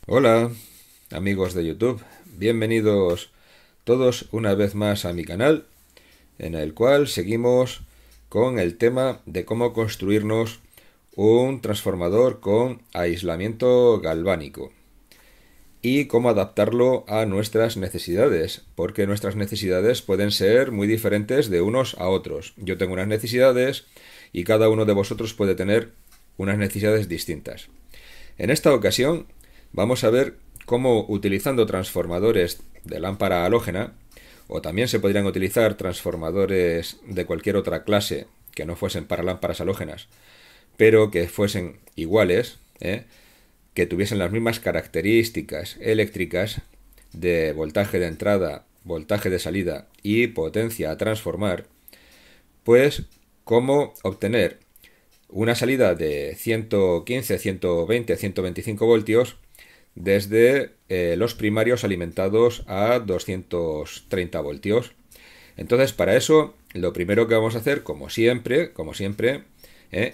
Hola, amigos de YouTube. Bienvenidos todos una vez más a mi canal, en el cual seguimos con el tema de cómo construirnos un transformador con aislamiento galvánico y cómo adaptarlo a nuestras necesidades, porque nuestras necesidades pueden ser muy diferentes de unos a otros. Yo tengo unas necesidades y cada uno de vosotros puede tener unas necesidades distintas. En esta ocasión vamos a ver cómo, utilizando transformadores de lámpara halógena, o también se podrían utilizar transformadores de cualquier otra clase que no fuesen para lámparas halógenas, pero que fuesen iguales, que tuviesen las mismas características eléctricas de voltaje de entrada, voltaje de salida y potencia a transformar, pues cómo obtener una salida de 115, 120, 125 voltios desde los primarios alimentados a 230 voltios. Entonces, para eso, lo primero que vamos a hacer, como siempre,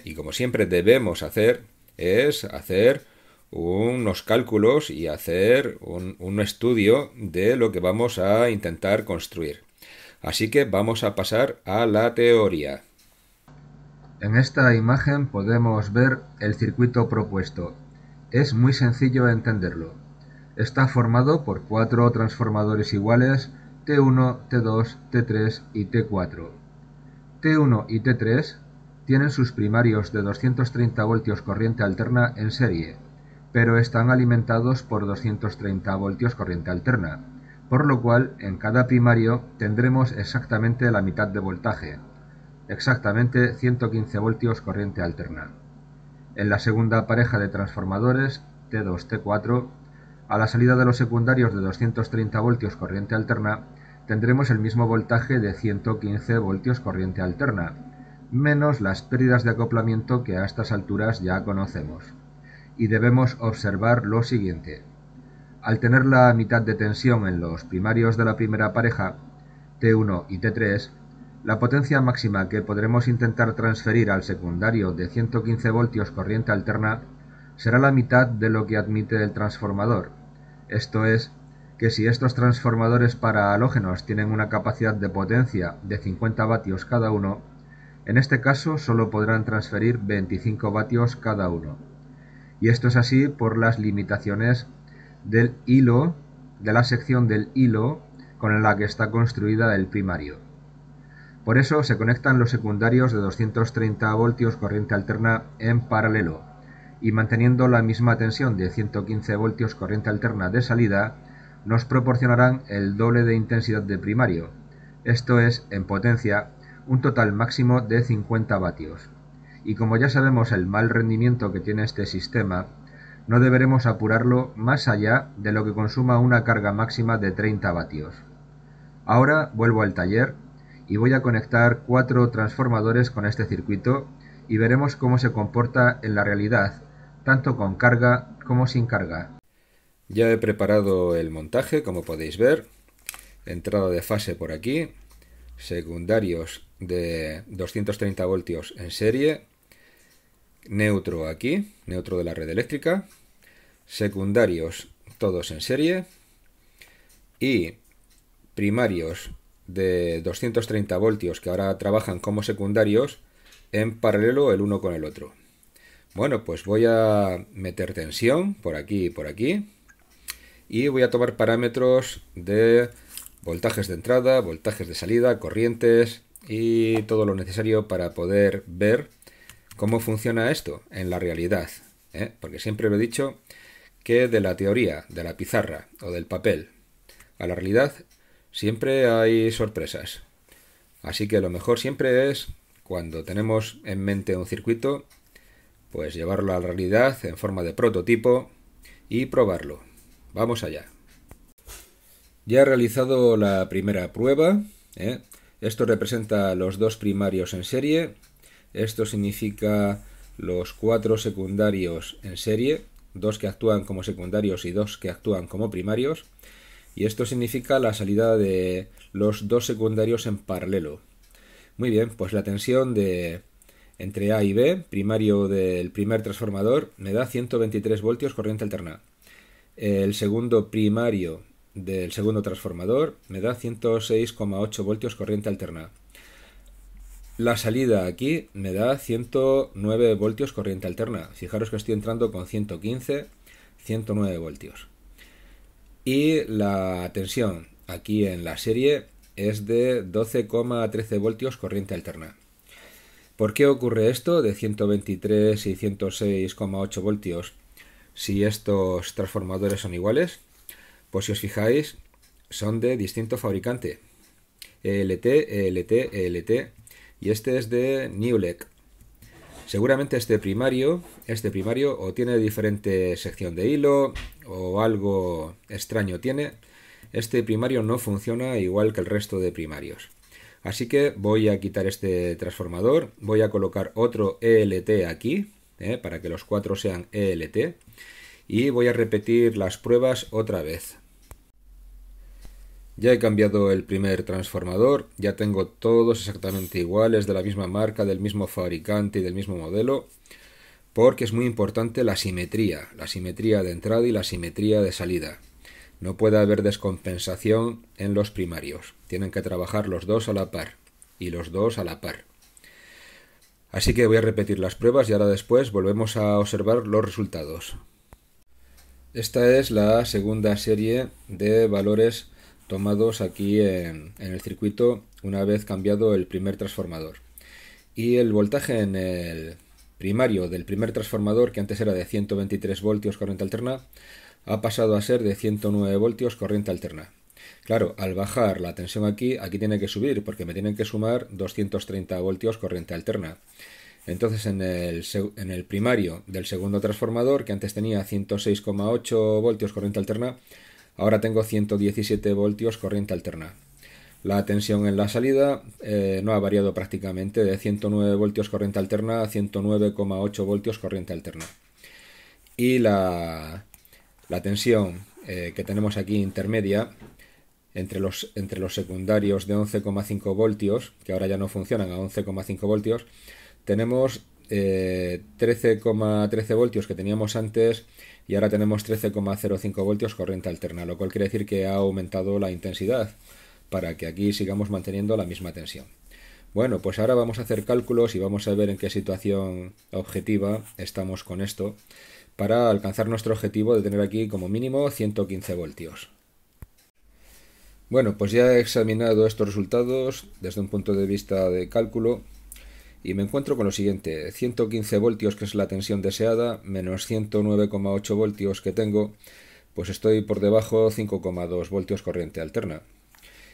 y como siempre debemos hacer, es hacer unos cálculos y hacer un estudio de lo que vamos a intentar construir. Así que vamos a pasar a la teoría. En esta imagen podemos ver el circuito propuesto. Es muy sencillo entenderlo. Está formado por 4 transformadores iguales T1, T2, T3 y T4. T1 y T3 tienen sus primarios de 230 voltios corriente alterna en serie, pero están alimentados por 230 voltios corriente alterna, por lo cual en cada primario tendremos exactamente la mitad de voltaje, exactamente 115 voltios corriente alterna. En la segunda pareja de transformadores, T2-T4, a la salida de los secundarios de 230 voltios corriente alterna, tendremos el mismo voltaje de 115 voltios corriente alterna, menos las pérdidas de acoplamiento que a estas alturas ya conocemos. Y debemos observar lo siguiente. Al tener la mitad de tensión en los primarios de la primera pareja, T1 y T3, la potencia máxima que podremos intentar transferir al secundario de 115 voltios corriente alterna será la mitad de lo que admite el transformador. Esto es, que si estos transformadores para halógenos tienen una capacidad de potencia de 50 vatios cada uno, en este caso solo podrán transferir 25 vatios cada uno. Y esto es así por las limitaciones del hilo, de la sección del hilo con la que está construida el primario. Por eso se conectan los secundarios de 230 voltios corriente alterna en paralelo, y manteniendo la misma tensión de 115 voltios corriente alterna de salida, nos proporcionarán el doble de intensidad de primario, esto es, en potencia, un total máximo de 50 vatios. Y como ya sabemos el mal rendimiento que tiene este sistema, no deberemos apurarlo más allá de lo que consuma una carga máxima de 30 vatios. Ahora vuelvo al taller y voy a conectar 4 transformadores con este circuito y veremos cómo se comporta en la realidad, tanto con carga como sin carga. Ya he preparado el montaje, como podéis ver. Entrada de fase por aquí. Secundarios de 230 voltios en serie. Neutro aquí, neutro de la red eléctrica. Secundarios todos en serie. Y primarios de 230 voltios que ahora trabajan como secundarios en paralelo el uno con el otro. Bueno, pues voy a meter tensión por aquí y por aquí. Y voy a tomar parámetros de voltajes de entrada, voltajes de salida, corrientes y todo lo necesario para poder ver cómo funciona esto en la realidad. Porque siempre lo he dicho que de la teoría, de la pizarra o del papel a la realidad siempre hay sorpresas. Así que lo mejor siempre es, cuando tenemos en mente un circuito, pues llevarlo a la realidad en forma de prototipo y probarlo. Vamos allá. Ya he realizado la primera prueba. Esto representa los dos primarios en serie. Esto significa los 4 secundarios en serie, 2 que actúan como secundarios y 2 que actúan como primarios. Y esto significa la salida de los 2 secundarios en paralelo. Muy bien, pues la tensión de entre A y B, primario del primer transformador, me da 123 voltios corriente alterna. el segundo primario del segundo transformador me da 106,8 voltios corriente alterna. La salida aquí me da 109 voltios corriente alterna. Fijaros que estoy entrando con 115, 109 voltios. Y la tensión aquí en la serie es de 12,13 voltios corriente alterna. ¿Por qué ocurre esto de 123 y 106,8 voltios si estos transformadores son iguales? Pues si os fijáis, son de distinto fabricante. ELT, ELT, ELT. Y este es de Newlec. Seguramente este primario o tiene diferente sección de hilo o algo extraño tiene. Este primario no funciona igual que el resto de primarios. Así que voy a quitar este transformador, voy a colocar otro ELT aquí, para que los cuatro sean ELT, y voy a repetir las pruebas otra vez. Ya he cambiado el primer transformador, ya tengo todos exactamente iguales, de la misma marca, del mismo fabricante y del mismo modelo, porque es muy importante la simetría de entrada y la simetría de salida. No puede haber descompensación en los primarios, tienen que trabajar los dos a la par, y los dos a la par. Así que voy a repetir las pruebas y ahora después volvemos a observar los resultados. Esta es la segunda serie de valores tomados aquí en el circuito una vez cambiado el primer transformador. Y el voltaje en el primario del primer transformador, que antes era de 123 voltios corriente alterna, ha pasado a ser de 109 voltios corriente alterna. Claro, al bajar la tensión aquí tiene que subir porque me tienen que sumar 230 voltios corriente alterna. Entonces en el primario del segundo transformador, que antes tenía 106,8 voltios corriente alterna, ahora tengo 117 voltios corriente alterna. La tensión en la salida no ha variado prácticamente, de 109 voltios corriente alterna a 109,8 voltios corriente alterna. Y la tensión que tenemos aquí intermedia, entre los secundarios de 11,5 voltios, que ahora ya no funcionan a 11,5 voltios, tenemos 13,13 voltios que teníamos antes y ahora tenemos 13,05 voltios corriente alterna, lo cual quiere decir que ha aumentado la intensidad para que aquí sigamos manteniendo la misma tensión. Bueno, pues ahora vamos a hacer cálculos y vamos a ver en qué situación objetiva estamos con esto para alcanzar nuestro objetivo de tener aquí como mínimo 115 voltios. Bueno, pues ya he examinado estos resultados desde un punto de vista de cálculo y me encuentro con lo siguiente: 115 voltios, que es la tensión deseada, menos 109,8 voltios que tengo, pues estoy por debajo 5,2 voltios corriente alterna.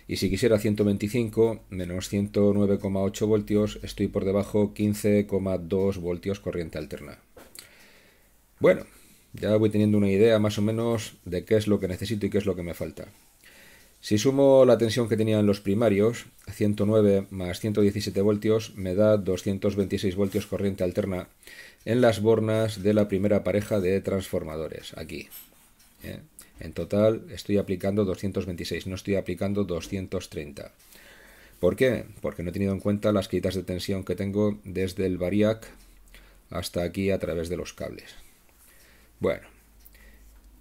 Y si quisiera 125 menos 109,8 voltios, estoy por debajo 15,2 voltios corriente alterna. Bueno, ya voy teniendo una idea más o menos de qué es lo que necesito y qué es lo que me falta. Si sumo la tensión que tenía en los primarios, 109 más 117 voltios, me da 226 voltios corriente alterna en las bornas de la primera pareja de transformadores, aquí. En total estoy aplicando 226, no estoy aplicando 230. ¿Por qué? Porque no he tenido en cuenta las caídas de tensión que tengo desde el variac hasta aquí a través de los cables. Bueno,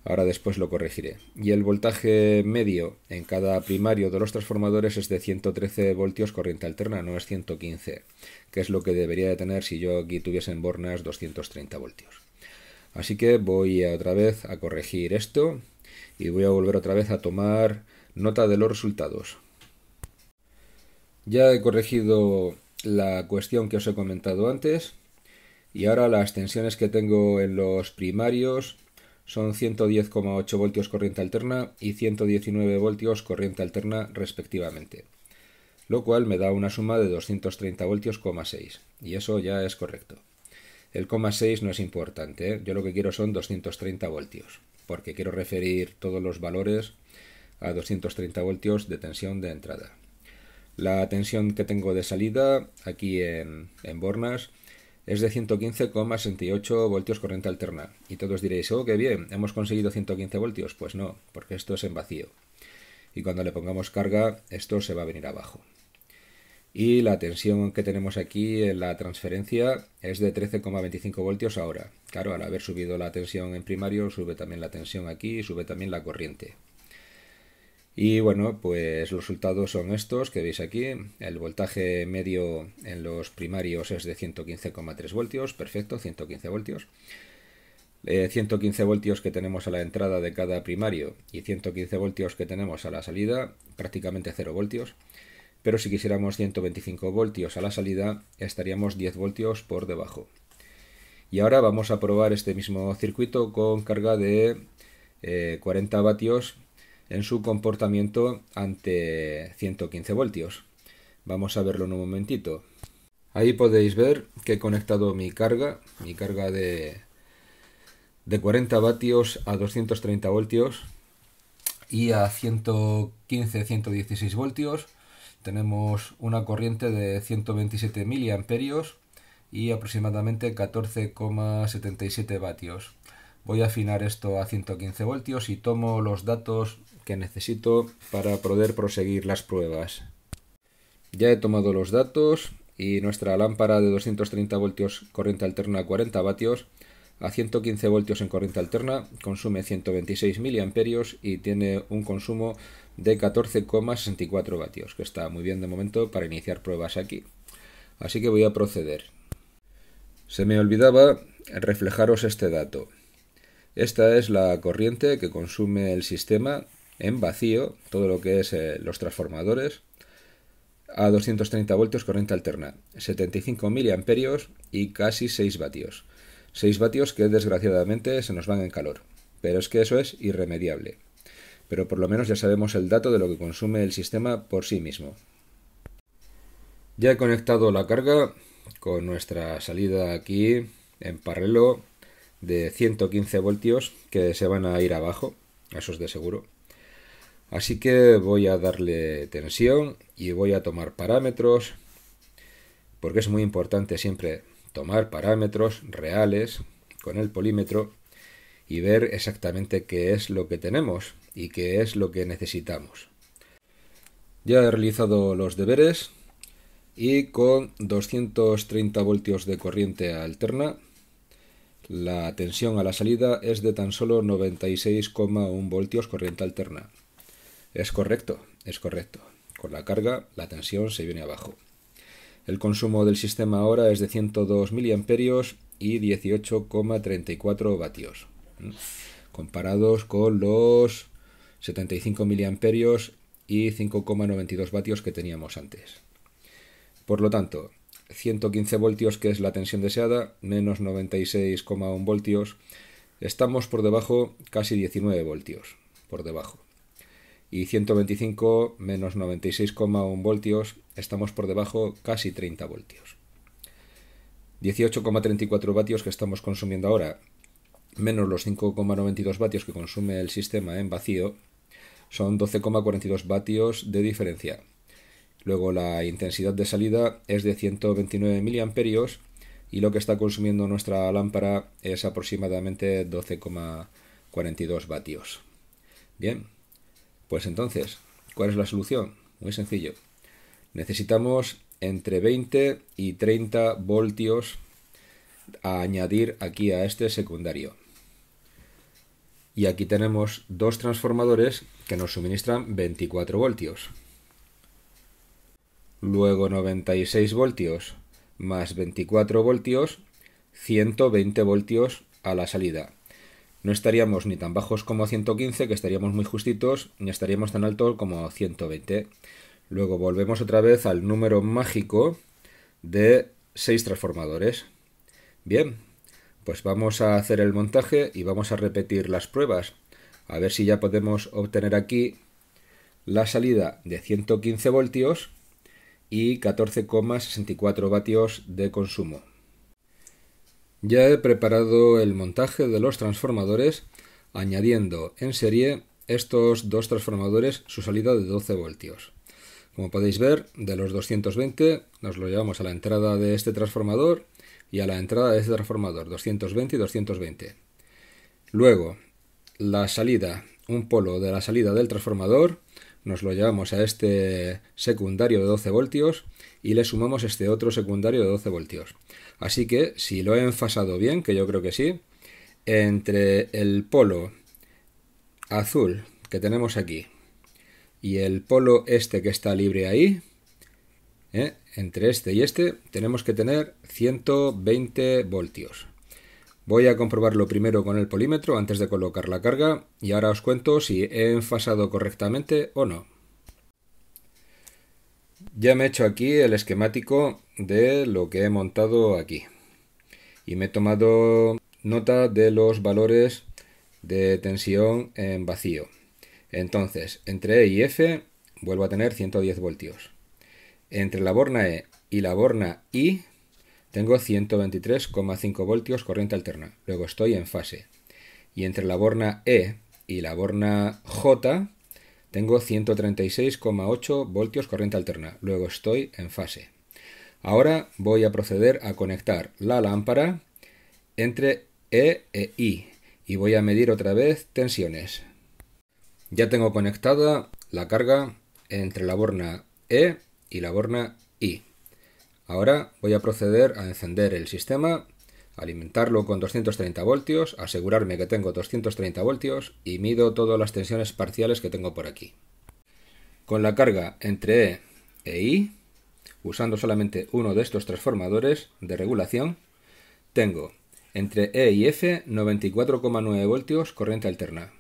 ahora después lo corregiré. Y el voltaje medio en cada primario de los transformadores es de 113 voltios corriente alterna, no es 115, que es lo que debería de tener si yo aquí tuviese en bornas 230 voltios. Así que voy otra vez a corregir esto y voy a volver otra vez a tomar nota de los resultados. Ya he corregido la cuestión que os he comentado antes y ahora las tensiones que tengo en los primarios son 110,8 voltios corriente alterna y 119 voltios corriente alterna respectivamente, lo cual me da una suma de 230 voltios,6, y eso ya es correcto. El 6 no es importante, yo lo que quiero son 230 voltios, porque quiero referir todos los valores a 230 voltios de tensión de entrada. La tensión que tengo de salida aquí en bornas es de 115,68 voltios corriente alterna. Y todos diréis, oh, qué bien, hemos conseguido 115 voltios. Pues no, porque esto es en vacío. Y cuando le pongamos carga, esto se va a venir abajo. y la tensión que tenemos aquí en la transferencia es de 13,25 voltios ahora. Claro, al haber subido la tensión en primario, sube también la tensión aquí y sube también la corriente. Y bueno, pues los resultados son estos que veis aquí. El voltaje medio en los primarios es de 115,3 voltios, perfecto, 115 voltios. 115 voltios que tenemos a la entrada de cada primario y 115 voltios que tenemos a la salida, prácticamente 0 voltios. Pero si quisiéramos 125 voltios a la salida, estaríamos 10 voltios por debajo. Y ahora vamos a probar este mismo circuito con carga de 40 vatios en su comportamiento ante 115 voltios. Vamos a verlo en un momentito. Ahí podéis ver que he conectado mi carga de 40 vatios a 230 voltios y a 115-116 voltios tenemos una corriente de 127 miliamperios y aproximadamente 14,77 vatios. Voy a afinar esto a 115 voltios y tomo los datos que necesito para poder proseguir las pruebas. Ya he tomado los datos y nuestra lámpara de 230 voltios corriente alterna a 40 vatios a 115 voltios en corriente alterna consume 126 miliamperios y tiene un consumo de 14,64 vatios, que está muy bien de momento para iniciar pruebas aquí. Así que voy a proceder. Se me olvidaba reflejaros este dato. Esta es la corriente que consume el sistema en vacío, todo lo que es los transformadores, a 230 voltios corriente alterna, 75 miliamperios y casi 6 vatios. 6 vatios que desgraciadamente se nos van en calor, pero es que eso es irremediable. Pero por lo menos ya sabemos el dato de lo que consume el sistema por sí mismo. Ya he conectado la carga con nuestra salida aquí en paralelo de 115 voltios que se van a ir abajo, eso es de seguro. Así que voy a darle tensión y voy a tomar parámetros, porque es muy importante siempre tomar parámetros reales con el polímetro y ver exactamente qué es lo que tenemos y qué es lo que necesitamos. Ya he realizado los deberes y con 230 voltios de corriente alterna la tensión a la salida es de tan solo 96,1 voltios corriente alterna. Es correcto, es correcto. Con la carga la tensión se viene abajo. El consumo del sistema ahora es de 102 miliamperios y 18,34 vatios, comparados con los 75 miliamperios y 5,92 vatios que teníamos antes. Por lo tanto, 115 voltios, que es la tensión deseada, menos 96,1 voltios, estamos por debajo casi 19 voltios, por debajo. Y 125 menos 96,1 voltios, estamos por debajo casi 30 voltios. 18,34 vatios que estamos consumiendo ahora, menos los 5,92 vatios que consume el sistema en vacío, son 12,42 vatios de diferencia. Luego la intensidad de salida es de 129 miliamperios y lo que está consumiendo nuestra lámpara es aproximadamente 12,42 vatios. Bien, pues entonces, ¿cuál es la solución? Muy sencillo. Necesitamos entre 20 y 30 voltios a añadir aquí a este secundario. Y aquí tenemos dos transformadores que nos suministran 24 voltios. Luego 96 voltios más 24 voltios, 120 voltios a la salida. No estaríamos ni tan bajos como 115, que estaríamos muy justitos, ni estaríamos tan altos como 120. Luego volvemos otra vez al número mágico de 6 transformadores. Bien, pues vamos a hacer el montaje y vamos a repetir las pruebas. A ver si ya podemos obtener aquí la salida de 115 voltios y 14,64 vatios de consumo. Ya he preparado el montaje de los transformadores añadiendo en serie estos dos transformadores su salida de 12 voltios. Como podéis ver, de los 220 nos lo llevamos a la entrada de este transformador y a la entrada de este transformador, 220 y 220. Luego, la salida, un polo de la salida del transformador, nos lo llevamos a este secundario de 12 voltios y le sumamos este otro secundario de 12 voltios. Así que, si lo he enfasado bien, que yo creo que sí, entre el polo azul que tenemos aquí y el polo este que está libre ahí, entre este y este, tenemos que tener 120 voltios. Voy a comprobarlo primero con el polímetro antes de colocar la carga y ahora os cuento si he enfasado correctamente o no. Ya me he hecho aquí el esquemático de lo que he montado aquí y me he tomado nota de los valores de tensión en vacío. Entonces, entre E y F vuelvo a tener 110 voltios. Entre la borna E y la borna I tengo 123,5 voltios corriente alterna. Luego estoy en fase. Y entre la borna E y la borna J tengo 136,8 voltios corriente alterna. Luego estoy en fase. Ahora voy a proceder a conectar la lámpara entre E e I. Y voy a medir otra vez tensiones. Ya tengo conectada la carga entre la borna E y la borna I. Ahora voy a proceder a encender el sistema, alimentarlo con 230 voltios, asegurarme que tengo 230 voltios y mido todas las tensiones parciales que tengo por aquí. Con la carga entre E e I, usando solamente uno de estos transformadores de regulación, tengo entre E y F 94,9 voltios corriente alterna.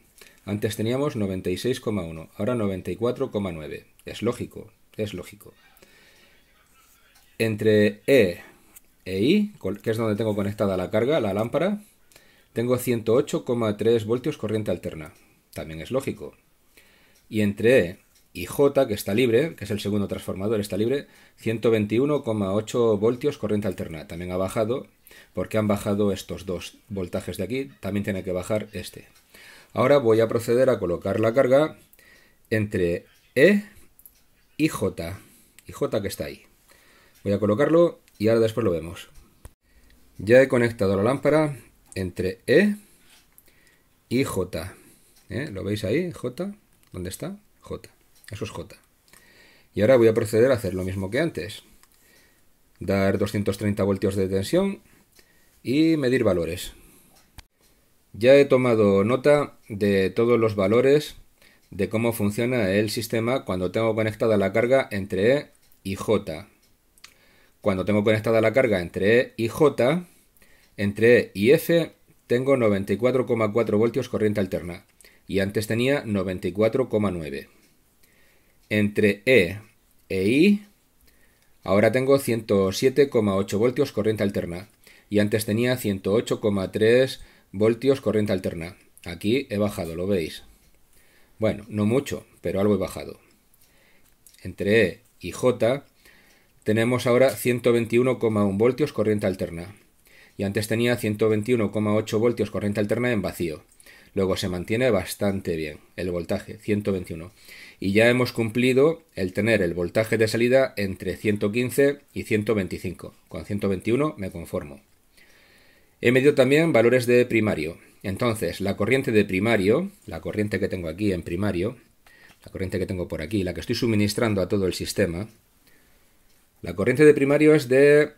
Antes teníamos 96,1, ahora 94,9. Es lógico, es lógico. Entre E e I, que es donde tengo conectada la carga, la lámpara, tengo 108,3 voltios corriente alterna. También es lógico. Y entre E y J, que está libre, que es el segundo transformador, está libre, 121,8 voltios corriente alterna. También ha bajado, porque han bajado estos dos voltajes de aquí, también tiene que bajar este. Ahora voy a proceder a colocar la carga entre E y J. Y J que está ahí. Voy a colocarlo y ahora después lo vemos. Ya he conectado la lámpara entre E y J. ¿Lo veis ahí? J. ¿Dónde está? J. Eso es J. Y ahora voy a proceder a hacer lo mismo que antes. Dar 230 voltios de tensión y medir valores. Ya he tomado nota de todos los valores de cómo funciona el sistema cuando tengo conectada la carga entre E y J. Cuando tengo conectada la carga entre E y J, entre E y F tengo 94,4 voltios corriente alterna y antes tenía 94,9. Entre E e I ahora tengo 107,8 voltios corriente alterna y antes tenía 108,3 voltios corriente alterna. Aquí he bajado, ¿lo veis? Bueno, no mucho, pero algo he bajado. Entre E y J tenemos ahora 121,1 voltios corriente alterna. Y antes tenía 121,8 voltios corriente alterna en vacío. Luego se mantiene bastante bien el voltaje, 121. Y ya hemos cumplido el tener el voltaje de salida entre 115 y 125. Con 121 me conformo. He medido también valores de primario. Entonces, la corriente de primario, la corriente que tengo aquí en primario, la corriente que tengo por aquí, la que estoy suministrando a todo el sistema, la corriente de primario es de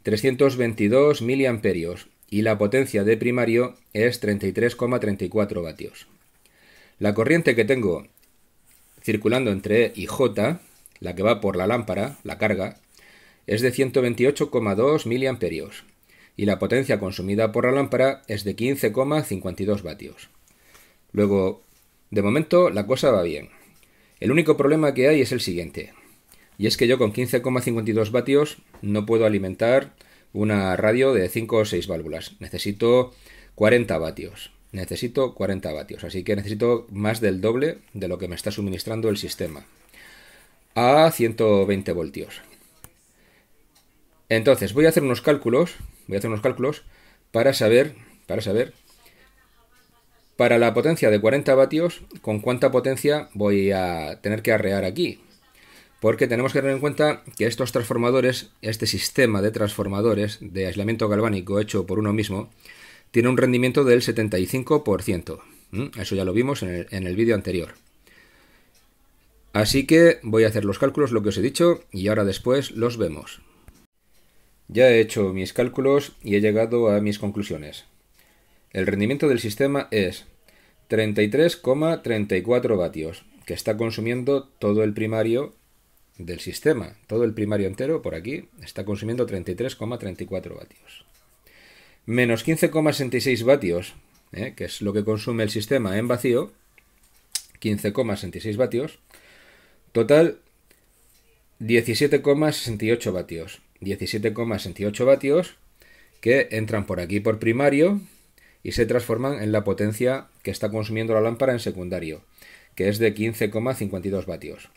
322 miliamperios y la potencia de primario es 33,34 vatios. La corriente que tengo circulando entre E y J, la que va por la lámpara, la carga, es de 128,2 miliamperios y la potencia consumida por la lámpara es de 15,52 vatios. Luego, de momento la cosa va bien. El único problema que hay es el siguiente, y es que yo con 15,52 vatios no puedo alimentar una radio de 5 o 6 válvulas. Necesito 40 vatios. Necesito 40 vatios, así que necesito más del doble de lo que me está suministrando el sistema. A 120 voltios. Entonces, voy a hacer unos cálculos para saber para la potencia de 40 vatios, con cuánta potencia voy a tener que arrear aquí. Porque tenemos que tener en cuenta que estos transformadores, este sistema de transformadores de aislamiento galvánico hecho por uno mismo, tiene un rendimiento del 75%. Eso ya lo vimos en el vídeo anterior. Así que voy a hacer los cálculos, lo que os he dicho, y ahora después los vemos. Ya he hecho mis cálculos y he llegado a mis conclusiones. El rendimiento del sistema es 33,34 vatios, que está consumiendo todo el primario del sistema. Todo el primario entero, por aquí, está consumiendo 33,34 vatios. Menos 15,66 vatios, que es lo que consume el sistema en vacío. 15,66 vatios. Total, 17,68 vatios. 17,68 vatios que entran por aquí por primario y se transforman en la potencia que está consumiendo la lámpara en secundario, que es de 15,52 vatios.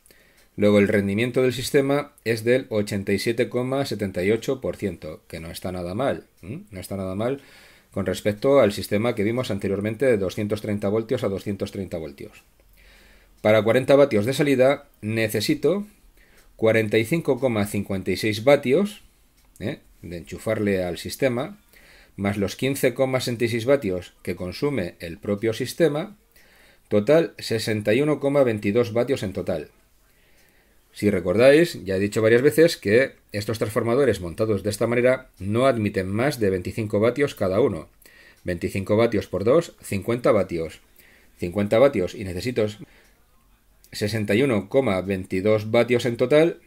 Luego el rendimiento del sistema es del 87,78%, que no está nada mal, no está nada mal con respecto al sistema que vimos anteriormente de 230 voltios a 230 voltios. Para 40 vatios de salida necesito 45,56 vatios de enchufarle al sistema, más los 15,66 vatios que consume el propio sistema, total 61,22 vatios en total. Si recordáis, ya he dicho varias veces que estos transformadores montados de esta manera no admiten más de 25 vatios cada uno. 25 vatios por 2, 50 vatios. 50 vatios y necesito 61,22 vatios en total,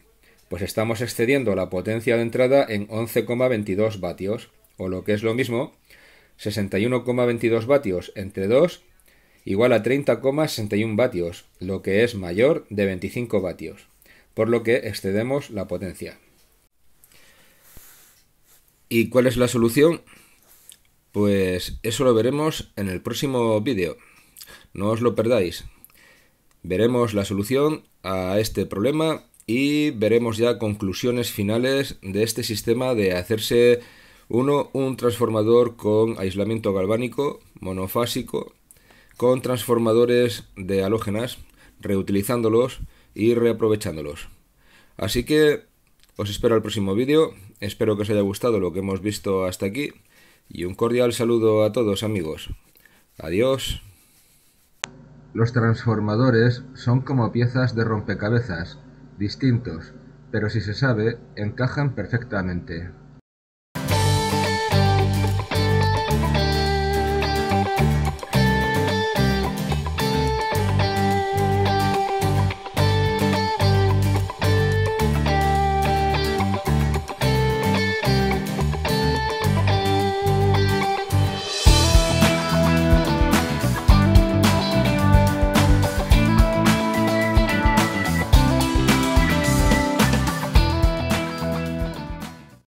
pues estamos excediendo la potencia de entrada en 11,22 vatios, o lo que es lo mismo, 61,22 vatios entre 2 igual a 30,61 vatios, lo que es mayor de 25 vatios, por lo que excedemos la potencia. ¿Y cuál es la solución? Pues eso lo veremos en el próximo vídeo. No os lo perdáis. Veremos la solución a este problema y veremos ya conclusiones finales de este sistema de hacerse un transformador con aislamiento galvánico monofásico con transformadores de halógenas, reutilizándolos y reaprovechándolos. Así que os espero al próximo vídeo, espero que os haya gustado lo que hemos visto hasta aquí y un cordial saludo a todos amigos. Adiós. Los transformadores son como piezas de rompecabezas, distintos, pero si se sabe, encajan perfectamente.